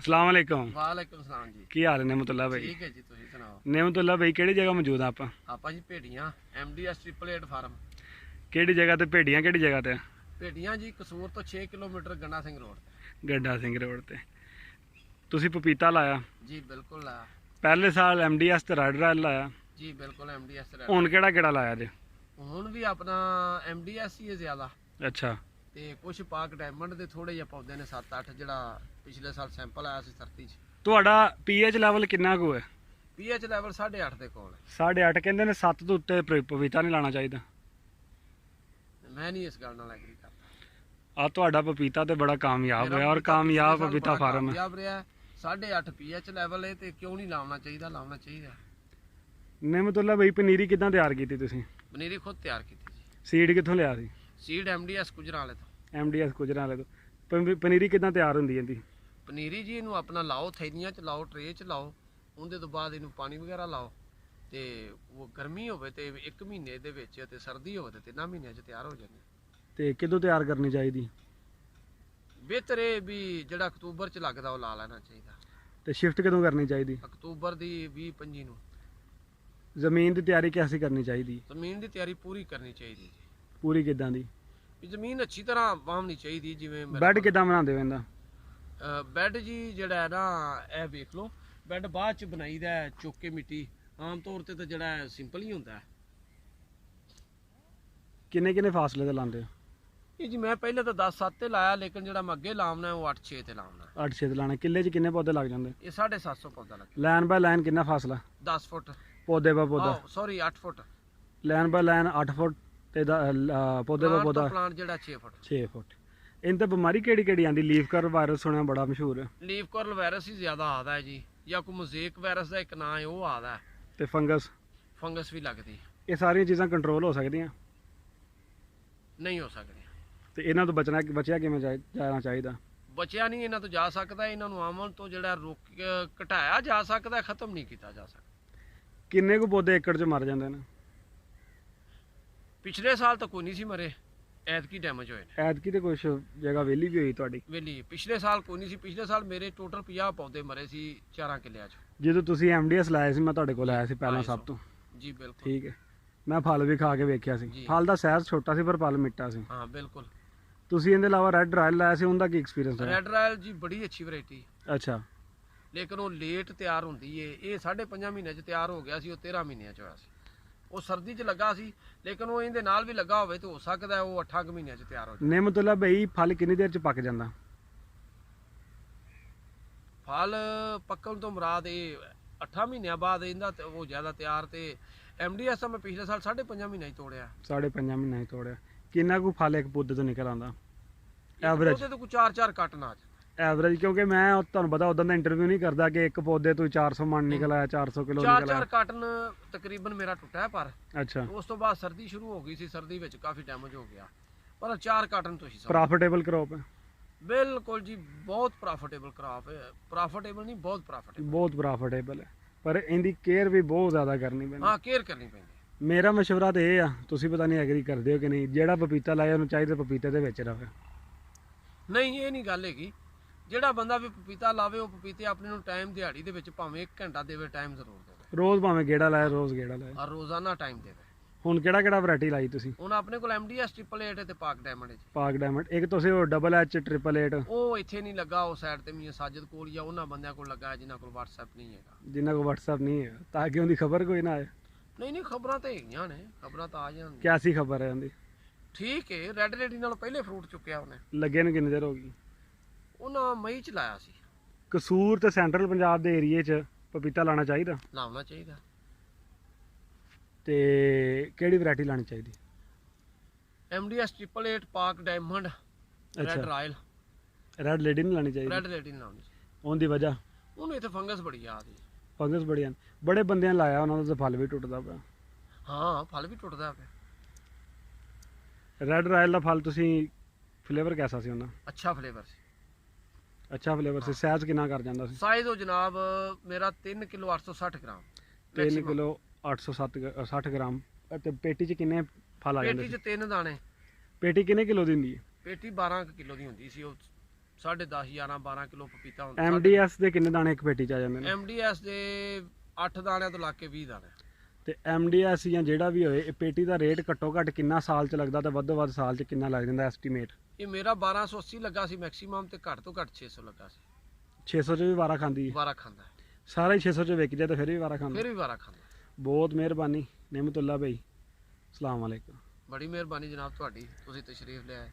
अस्सलाम वालेकुम। ਵਾਲੇਕੁਮ ਸਲਾਮ ਜੀ। ਕੀ ਹਾਲ ਹੈ ਨਿਮਤੁੱਲਾ ਭਾਈ? ਠੀਕ ਹੈ ਜੀ, ਤੁਸੀਂ ਸੁਣਾਓ। ਨਿਮਤੁੱਲਾ ਭਾਈ ਕਿਹੜੀ ਜਗ੍ਹਾ ਮੌਜੂਦ ਆ ਆਪਾਂ? ਆਪਾਂ ਜੀ ਭੇਡੀਆਂ MDS 888 ਫਾਰਮ। ਕਿਹੜੀ ਜਗ੍ਹਾ ਤੇ ਭੇਡੀਆਂ ਕਿਹੜੀ ਜਗ੍ਹਾ ਤੇ? ਭੇਡੀਆਂ ਜੀ ਕਸੂਰ ਤੋਂ 6 ਕਿਲੋਮੀਟਰ ਗੰਨਾ ਸਿੰਘ ਰੋਡ ਤੇ। ਗੱਡਾ ਸਿੰਘ ਰੋਡ ਤੇ। ਤੁਸੀਂ ਪਪੀਤਾ ਲਾਇਆ ਜੀ ਬਿਲਕੁਲ ਲਾਇਆ। ਪਹਿਲੇ ਸਾਲ MDS ਤੇ ਰੈਡ ਰਾਇਲ ਲਾਇਆ, ਜੀ ਬਿਲਕੁਲ MDS ਤੇ ਹੁਣ ਕਿਹੜਾ ਕਿਹੜਾ ਲਾਇਆ ਜੇ? ਹੁਣ ਵੀ ਆਪਣਾ MDS ਹੀ ਹੈ ਜ਼ਿਆਦਾ, ਅੱਛਾ ਤੇ ਕੁਝ ਪਾਕ ਡਾਇਮੰਡ ਦੇ ਥੋੜੇ ਜਿਹੇ ਪੌਦੇ ਨੇ 7-8 ਜਿਹੜਾ ਪਿਛਲੇ ਸਾਲ ਸੈਂਪਲ ਆਇਆ ਸੀ ਧਰਤੀ 'ਚ। ਤੁਹਾਡਾ ਪੀਐਚ ਲੈਵਲ ਕਿੰਨਾ ਕੁ ਹੈ? ਪੀਐਚ ਲੈਵਲ 8.5 ਦੇ ਕੋਲ ਹੈ। 8.5 ਕਹਿੰਦੇ ਨੇ 7 ਤੋਂ ਉੱਤੇ ਪਪੀਤਾ ਨਹੀਂ ਲਾਣਾ ਚਾਹੀਦਾ। ਮੈਂ ਨਹੀਂ ਇਸ ਗੱਲ ਨਾਲ ਐਗਰੀ ਕਰਦਾ। ਆ ਤੁਹਾਡਾ ਪਪੀਤਾ ਤੇ ਬੜਾ ਕਾਮਯਾਬ ਹੋਇਆ ਔਰ ਕਾਮਯਾਬ ਪਪੀਤਾ ਫਾਰਮ ਹੈ। ਕਾਮਯਾਬ ਰਿਹਾ। 8.5 ਪੀਐਚ ਲੈਵਲ ਹੈ ਤੇ ਕਿਉਂ ਨਹੀਂ ਲਾਉਣਾ ਚਾਹੀਦਾ? ਲਾਉਣਾ ਚਾਹੀਦਾ। ਨਿਮਤੁੱਲਾ ਭਾਈ ਪਨੀਰੀ ਕਿੱਦਾਂ ਤਿਆਰ ਕੀਤੀ ਤੁਸੀਂ? ਪਨੀਰੀ ਖੁਦ ਤਿਆਰ ਕੀਤੀ ਜੀ। ਸੀਡ ਕਿੱਥੋਂ ਲਿਆ ਸੀ? ਸੀਡ MDS ਗੁਜਰਾਂ ਵਾਲੇ ਤੋਂ। MDS ਗੁਜਰਾਂ ਵਾਲੇ ਤੋਂ। ਪਨੀਰੀ ਕਿੱਦਾਂ ਤਿਆਰ ਹੁੰਦੀ ਇਹਦੀ? ਪਨੀਰੀ ਜੀ ਇਹਨੂੰ ਆਪਣਾ ਲਾਓ, ਥੈਲੀਆਂ 'ਚ ਲਾਓ, ਟਰੇ 'ਚ ਲਾਓ। ਉਹਦੇ ਤੋਂ ਬਾਅਦ ਇਹਨੂੰ ਪਾਣੀ ਵਗੈਰਾ ਲਾਓ, ਤੇ ਉਹ ਗਰਮੀ ਹੋਵੇ ਤੇ 1 ਮਹੀਨੇ ਦੇ ਵਿੱਚ, ਤੇ ਸਰਦੀ ਹੋਵੇ ਤੇ 3 ਮਹੀਨਿਆਂ 'ਚ ਤਿਆਰ ਹੋ ਜਾਂਦੀ। ਤੇ ਕਿਦੋਂ ਤਿਆਰ ਕਰਨੀ ਚਾਹੀਦੀ? ਬਿਹਤਰ ਇਹ ਵੀ ਜਿਹੜਾ ਅਕਤੂਬਰ 'ਚ ਲੱਗਦਾ ਉਹ ਲਾ ਲੈਣਾ ਚਾਹੀਦਾ। ਤੇ ਸ਼ਿਫਟ ਕਦੋਂ ਕਰਨੀ ਚਾਹੀਦੀ? ਅਕਤੂਬਰ ਦੀ 20-25 ਨੂੰ। ਜ਼ਮੀਨ ਦੀ ਤਿਆਰੀ ਕਿਵੇਂ ਕਰਨੀ ਚਾਹੀਦੀ? ਜ਼ਮੀਨ ਦੀ ਤਿਆਰੀ ਪੂਰੀ ਕਰਨੀ ਚਾਹੀਦੀ ਜੀ। ਪੂਰੀ ਕਿੱਦਾਂ ਦੀ? ਵੀ ਜ਼ਮੀਨ ਅੱਛੀ ਤਰ੍ਹਾਂ ਵਾਹਣੀ ਚਾਹੀਦੀ। ਜਿਵੇਂ ਬੈੱਡ ਕਿੱਦਾਂ ਬਣਾਉਂਦੇ ਹੋ ਇਹਦਾ? ਬੈੱਡ ਜੀ ਜਿਹੜਾ ਹੈ ਨਾ, ਇਹ ਵੇਖ ਲਓ, ਬੈੱਡ ਬਾਅਦ 'ਚ ਬਣਾਈਦਾ ਚੁੱਕ ਕੇ ਮਿੱਟੀ। ਆਮ ਤੌਰ ਤੇ ਤਾਂ ਜਿਹੜਾ ਸਿੰਪਲ ਹੀ ਹੁੰਦਾ। ਕਿੰਨੇ ਕਿੰਨੇ ਫਾਸਲੇ ਤੇ ਲਾਉਂਦੇ ਹੋ? ਇਹ ਜੀ ਮੈਂ ਪਹਿਲੇ ਤਾਂ 10-7 ਤੇ ਲਾਇਆ, ਲੇਕਿਨ ਜਿਹੜਾ ਮੈਂ ਅੱਗੇ ਲਾਉਣਾ ਉਹ 8-6 ਤੇ ਲਾਉਣਾ। 8-6 ਤੇ ਲਾਣਾ। ਕਿੱਲੇ 'ਚ ਕਿੰਨੇ ਪੌਦੇ ਲੱਗ ਜਾਂਦੇ? ਇਹ 750 ਪੌਦਾ ਲੱਗੇ। ਲਾਈਨ ਬਾय ਲਾਈਨ ਕਿੰਨਾ ਫਾਸਲਾ? 10 ਫੁੱਟ। ਪੌਦੇ ਬਾय ਪੌਦਾ? ਸੌਰੀ 8 ਫੁੱਟ। ਲਾਈਨ ਬਾय ਲਾਈਨ 8 ਫੁੱਟ ਤੇ ਪੌਦੇ ਬਾय ਪੌਦਾ ਪਲਾਂਟ ਜਿਹੜਾ 6 ਫੁੱਟ। 6 ਫੁੱਟ। ਇਹਨਾਂ ਤੇ ਬਿਮਾਰੀ ਕਿਹੜੀ ਕਿਹੜੀ ਆਂਦੀ? ਲੀਫ ਕਰਲ ਵਾਇਰਸ ਸੁਣਿਆ ਬੜਾ ਮਸ਼ਹੂਰ ਹੈ। ਲੀਫ ਕਰਲ ਵਾਇਰਸ ਹੀ ਜ਼ਿਆਦਾ ਆਦਾ ਹੈ ਜੀ, ਜਾਂ ਕੋਈ ਮੋਜ਼ੇਕ ਵਾਇਰਸ ਦਾ ਇੱਕ ਨਾਂ ਹੈ ਉਹ ਆਦਾ। ਤੇ ਫੰਗਸ? ਫੰਗਸ ਵੀ ਲੱਗਦੀ। ਇਹ ਸਾਰੀਆਂ ਚੀਜ਼ਾਂ ਕੰਟਰੋਲ ਹੋ ਸਕਦੀਆਂ? ਨਹੀਂ ਹੋ ਸਕਦੀ। ਤੇ ਇਹਨਾਂ ਤੋਂ ਬਚਿਆ ਕਿਵੇਂ ਜਾਣਾ ਚਾਹੀਦਾ? ਬਚਿਆ ਨਹੀਂ ਇਹਨਾਂ ਤੋਂ ਜਾ ਸਕਦਾ। ਇਹਨਾਂ ਨੂੰ ਆਮਲ ਤੋਂ ਜਿਹੜਾ ਘਟਾਇਆ ਜਾ ਸਕਦਾ, ਖਤਮ ਨਹੀਂ ਕੀਤਾ ਜਾ ਸਕਦਾ। ਕਿੰਨੇ ਕੁ ਪੌਦੇ ਏਕੜ 'ਚ ਮਰ ਜਾਂਦੇ ਨੇ? ਪਿਛਲੇ ਸਾਲ ਤਾਂ ਕੋਈ ਨਹੀਂ ਸੀ ਮਰੇ, ਐਤਕੀ ਡੈਮੇਜ ਹੋਏ ਨੇ। ਐਤਕੀ ਤੇ ਕੁਛ ਜਗ੍ਹਾ ਵਿਹਲੀ ਵੀ ਹੋਈ ਤੁਹਾਡੀ? ਵੇਲੀ। ਪਿਛਲੇ ਸਾਲ ਕੋਈ ਨਹੀਂ ਸੀ। ਪਿਛਲੇ ਸਾਲ ਮੇਰੇ ਟੋਟਲ 50 ਪੌਦੇ ਮਰੇ ਸੀ 4 ਕਿੱਲਿਆਂ 'ਚ। ਜਦੋਂ ਤੁਸੀਂ MDS ਲਾਇਆ ਸੀ ਮੈਂ ਤੁਹਾਡੇ ਕੋਲ ਆਇਆ ਸੀ ਪਹਿਲਾਂ ਸਭ ਤੋਂ। ਜੀ ਬਿਲਕੁਲ। ਠੀਕ ਹੈ। ਮੈਂ ਫਲ ਵੀ ਖਾ ਕੇ ਵੇਖਿਆ ਸੀ। ਜੀ। ਫਲ ਦਾ ਸਾਈਜ਼ ਛੋਟਾ ਸੀ ਪਰ ਫਲ ਮਿੱਠਾ ਸੀ। ਹਾਂ ਬਿਲਕੁਲ। ਤੁਸੀਂ ਇਹਦੇ ਇਲਾਵਾ ਰੈੱਡ ਰਾਇਲ ਲਾਇਆ ਸੀ, ਉਹਦਾ ਕੀ ਐਕਸਪੀਰੀਅੰਸ ਹੈ? ਰੈੱਡ ਰਾਇਲ ਜੀ ਬੜੀ ਅੱਛੀ ਵੈਰਾਈਟੀ, ਅੱਛਾ। ਲੇਕਿਨ ਉਹ ਲੇਟ ਤਿਆਰ ਹੁੰਦੀ ਏ। ਇਹ 5.5 ਮਹੀਨਿਆਂ 'ਚ ਤਿਆਰ ਹੋ ਗਿਆ ਸੀ, ਉਹ 13 ਮਹੀਨਿਆਂ 'ਚ ਹੋਇਆ ਸੀ। ਉਹ ਸਰਦੀ 'ਚ ਲੱਗਾ ਸੀ, ਲੇਕਿਨ ਉਹ ਇਹਦੇ ਨਾਲ ਵੀ ਲੱਗਾ ਹੋਵੇ ਤੇ ਹੋ ਸਕਦਾ ਉਹ 8 ਮਹੀਨਿਆਂ 'ਚ ਤਿਆਰ ਹੋ ਜਾਵੇ। ਨਿਮਤੁੱਲਾ ਭਾਈ ਫਲ ਕਿੰਨੀ ਦੇਰ 'ਚ ਪੱਕ ਜਾਂਦਾ? ਫਲ ਪੱਕਣ ਤੋਂ ਮੁਰਾਦ ਇਹ 8 ਮਹੀਨਿਆਂ ਬਾਅਦ ਇਹਦਾ ਤੇ ਉਹ ਜ਼ਿਆਦਾ ਤਿਆਰ। ਤੇ MDS ਤਾਂ ਮੈਂ ਪਿਛਲੇ ਸਾਲ 5.5 ਮਹੀਨਿਆਂ 'ਚ ਤੋੜਿਆ। 5.5 ਮਹੀਨੇ ਤੋੜਿਆ। ਕਿੰਨਾ ਕੁ ਫਲ ਇੱਕ ਪੌਦੇ ਤੋਂ ਨਿਕਲ ਆਉਂਦਾ ਐਵਰੇਜ? ਉਹਦੇ ਤੋਂ ਕੋਈ 4-4 ਕੱਟ ਨਾ ਐਵਰੇਜ? ਕਿਉਂਕਿ ਮੈਂ ਤੁਹਾਨੂੰ ਪਤਾ ਉਦੋਂ ਦਾ ਇੰਟਰਵਿਊ ਨਹੀਂ ਕਰਦਾ ਕਿ ਇੱਕ ਪੌਦੇ ਤੋਂ 400 ਮਣ ਨਿਕਲ ਆਇਆ, 400 ਕਿਲੋ ਨਿਕਲ 4-4 ਆਇਆ। ਕਾਟਨ ਤਕਰੀਬਨ ਮੇਰਾ ਟੁੱਟਾ। ਪਰ ਅੱਛਾ। ਉਸ ਤੋਂ ਬਾਅਦ ਸਰਦੀ ਸ਼ੁਰੂ ਹੋ ਗਈ ਸੀ, ਸਰਦੀ ਵਿੱਚ ਕਾਫੀ ਡੈਮੇਜ ਹੋ ਗਿਆ। ਪਰ 4 ਕਾਟਨ ਤੁਸੀਂ ਸਮਝੋ। ਪ੍ਰੋਫਿਟੇਬਲ ਕ੍ਰੌਪ ਹੈ? ਬਿਲਕੁਲ ਜੀ, ਬਹੁਤ ਪ੍ਰੋਫਿਟੇਬਲ ਕ੍ਰਾਪ ਹੈ। ਪ੍ਰੋਫਿਟੇਬਲ ਨਹੀਂ, ਬਹੁਤ ਪ੍ਰੋਫਿਟੇਬਲ। ਬਹੁਤ ਪ੍ਰੋਫਿਟੇਬਲ ਹੈ, ਪਰ ਇਹਦੀ ਕੇਅਰ ਵੀ ਬਹੁਤ ਜ਼ਿਆਦਾ ਕਰਨੀ ਪੈਂਦੀ। ਹਾਂ, ਕੇਅਰ ਕਰਨੀ ਪੈਂਦੀ। ਮੇਰਾ ਮਸ਼ਵਰਾ ਤੇ ਇਹ ਆ, ਤੁਸੀਂ ਪਤਾ ਨਹੀਂ ਐਗਰੀ ਕਰਦੇ ਹੋ ਕਿ ਨਹੀਂ, ਜਿਹੜਾ ਪਪੀਤਾ ਲਾਇਆ ਉਹਨੂੰ ਚਾਹੀਦਾ ਪਪੀਤੇ ਦੇ ਵਿੱਚ ਰਵੇ। ਨਹੀਂ, ਇਹ ਨਹੀਂ ਗੱਲ ਹੈਗੀ। ਜਿਹੜਾ ਬੰਦਾ ਵੀ ਪਪੀਤਾ ਲਾਵੇ ਉਹ ਪਪੀਤੇ ਆਪਣੇ ਨੂੰ ਟਾਈਮ ਦਿਹਾੜੀ ਦੇ ਵਿੱਚ ਭਾਵੇਂ 1 ਘੰਟਾ ਦੇਵੇ, ਟਾਈਮ ਜ਼ਰੂਰ ਦੇਵੇ। ਰੋਜ਼ ਭਾਵੇਂ ਗੇੜਾ ਲਾਇਆ, ਰੋਜ਼ ਗੇੜਾ ਲਾਇਆ। ਔਰ ਰੋਜ਼ਾਨਾ ਟਾਈਮ ਦੇਵੇ। ਹੁਣ ਕਿਹੜਾ ਵੈਰਾਈਟੀ ਲਾਈ ਤੁਸੀਂ? ਹੁਣ ਆਪਣੇ ਕੋਲ MDS 888 ਤੇ ਪਾਕ ਡਾਇਮੰਡ ਹੈ ਜੀ। ਪਾਕ ਡਾਇਮੰਡ। ਇੱਕ ਤੁਸੀਂ ਉਹ H 888? ਉਹ ਇੱਥੇ ਨਹੀਂ ਲੱਗਾ, ਉਹ ਸਾਈਡ ਤੇ ਮੀਆਂ ਸਾਜਦ ਕੋਲ ਜਾਂ ਉਹਨਾਂ ਬੰਦਿਆਂ ਕੋਲ ਲੱਗਾ ਜਿਨ੍ਹਾਂ ਕੋਲ WhatsApp ਨਹੀਂ ਹੈਗਾ। ਜਿਨ੍ਹਾਂ ਕੋਲ WhatsApp ਨਹੀਂ ਹੈ, ਤਾਂ ਕਿ ਉਹਦੀ ਖਬਰ ਕੋਈ ਨਾ ਆਏ। ਨਹੀਂ, ਖਬਰਾਂ ਤਾਂ ਹੈਗੀਆਂ ਨੇ, ਖਬਰਾਂ ਤਾਂ ਆ ਜਾਣ। ਕਿਆਸੀ ਖਬਰ ਹੈ ਉਹਦੀ? ਠੀਕ ਹੈ। ਰੈੱਡ ਰੇਡੀ ਨਾਲ ਪਹਿਲੇ ਫਰੂਟ ਚੁੱਕਿਆ ਉਹਨੇ। ਲੱਗੇ ਨੂੰ ਕਿੰਨੀ ਦੇਰ ਹੋ ਗਈ? ਉਹਨਾਂ ਮਈ ਚ ਲਾਇਆ ਸੀ। ਕਸੂਰ ਤੇ ਸੈਂਟਰਲ ਪੰਜਾਬ ਦੇ ਏਰੀਏ 'ਚ ਪਪੀਤਾ ਲਾਣਾ ਚਾਹੀਦਾ? ਲਾਉਣਾ ਚਾਹੀਦਾ। ਤੇ ਕਿਹੜੀ ਵੈਰਾਈਟੀ ਲਾਣੀ ਚਾਹੀਦੀ? MDS 888 ਪਾਕ diamond, red royal. Red lady ਨਹੀਂ ਲਾਣੀ ਚਾਹੀਦੀ? ਰੈੱਡ ਰੇਡੀ ਨਹੀਂ ਲਾਉਣੀ ਚਾਹੀਦੀ। ਉਹਦੀ ਵਜ੍ਹਾ? ਉਹਨੂੰ ਇੱਥੇ ਫੰਗਸ ਬੜੀ ਆ ਰਹੀ। ਫੰਗਸ ਬੜੀਆਂ। ਬੜੇ ਬੰਦਿਆਂ ਲਾਇਆ, ਉਹਨਾਂ ਦਾ ਤਾਂ ਫਲ ਵੀ ਟੁੱਟਦਾ ਪਿਆ। ਹਾਂ, ਫਲ ਵੀ ਟੁੱਟਦਾ ਪਿਆ। ਰੈੱਡ ਰਾਇਲ ਦਾ ਫਲ ਤੁਸੀਂ ਫਲੇਵਰ ਕੈਸਾ ਸੀ ਉਹਨਾਂ? ਅੱਛਾ ਫਲੇਵਰ ਸੀ। ਅੱਛਾ ਫਲੇਵਰ ਸੀ। ਸਾਈਜ਼ ਕਿੰਨਾ ਕਰ ਜਾਂਦਾ ਸੀ? ਸਾਈਜ਼ ਉਹ ਜਨਾਬ ਮੇਰਾ 3 ਕਿਲੋ 860 ਗ੍ਰਾਮ। 3 kilo 860 gram. ਤੇ ਪੇਟੀ 'ਚ ਕਿੰਨੇ ਫਲ ਆ ਜਾਂਦੇ ਪੇਟੀ ਸੀ? 'ਚ 3 ਦਾਣੇ। ਪੇਟੀ ਕਿੰਨੇ ਕਿਲੋ ਦੀ ਹੁੰਦੀ ਹੈ? ਪੇਟੀ 12 ਕਿਲੋ ਦੀ ਹੁੰਦੀ ਸੀ। ਉਹ 10.5 11 12 ਕਿਲੋ ਪਪੀਤਾ ਹੁੰਦਾ। MDS ਦੇ ਕਿੰਨੇ ਦਾਣੇ ਇੱਕ ਪੇਟੀ ਚ ਆ ਜਾਂਦੇ ਨੇ? MDS ਦੇ 8 ਦਾਣਿਆਂ ਤੋਂ ਲਾ ਕੇ 20 ਦਾਣੇ। ਤੇ MDS ਜਾਂ ਜਿਹੜਾ ਵੀ ਹੋਏ, ਇਹ ਪੇਟੀ ਦਾ ਰੇਟ ਘੱਟੋ ਘੱਟ ਕਿੰਨਾ ਸਾਲ ਚ ਲੱਗਦਾ ਤੇ ਵੱਧੋ ਵੱਧ ਸਾਲ ਚ ਕਿੰਨਾ ਲੱਗ ਜਾਂਦਾ ਐਸਟੀਮੇਟ? ਇਹ ਮੇਰਾ 1280 ਲੱਗਾ ਸੀ ਮੈਕਸਿਮਮ, ਤੇ ਘੱਟ ਤੋਂ ਘੱਟ 600 ਲੱਗਾ ਸੀ। 600 ਚ ਵੀ ਵਾਰਾ ਖਾਂਦੀ ਹੈ? 12 ਖਾਂਦਾ ਹੈ। ਸਾਰਾ ਹੀ 600 ਚ ਵਿਕ ਜਾਏ ਤੇ ਫਿਰ ਵੀ ਵਾਰਾ ਖਾਂਦਾ? ਫਿਰ ਵੀ 12 ਖਾਂਦਾ। ਬਹੁਤ ਮਿਹਰਬਾਨੀ ਨਿਮਤੁੱਲਾ ਭਾਈ, ਅਸਲਾਮ ਵਾਲੇਕੁਮ। ਬੜੀ ਮਿਹਰਬਾਨੀ ਜਨਾਬ ਤੁਹਾਡੀ, ਤੁਸੀਂ ਤਸ਼ਰੀਫ ਲਿਆਏ।